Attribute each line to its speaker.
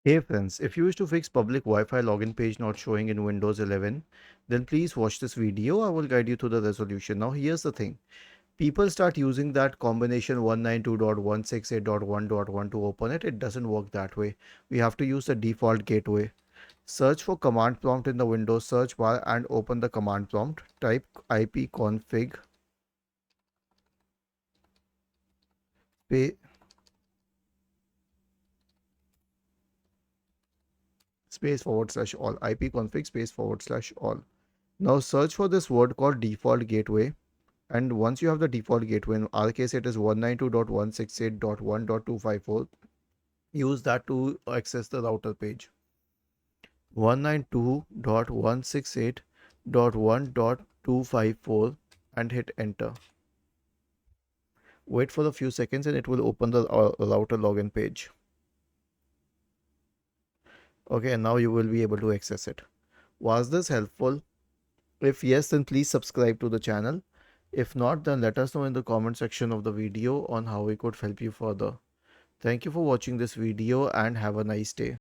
Speaker 1: Hey friends, if you wish to fix public Wi-Fi login page not showing in Windows 11, then please watch this video. I will guide you to the resolution. Now here's the thing. People start using that combination 192.168.1.1 to open it. It doesn't work that way. We have to use the default gateway. Search for command prompt in the Windows search bar and open the command prompt. Type ipconfig space forward slash all. Ipconfig space forward slash all. Now search for this word called default gateway. And once you have the default gateway, in our case it is 192.168.1.254, use that to access the router page. 192.168.1.254 and hit enter. Wait for a few seconds and it will open the router login page. Okay, and now you will be able to access it. Was this helpful? If yes, then please subscribe to the channel. If not, then let us know in the comment section of the video on how we could help you further. Thank you for watching this video and have a nice day.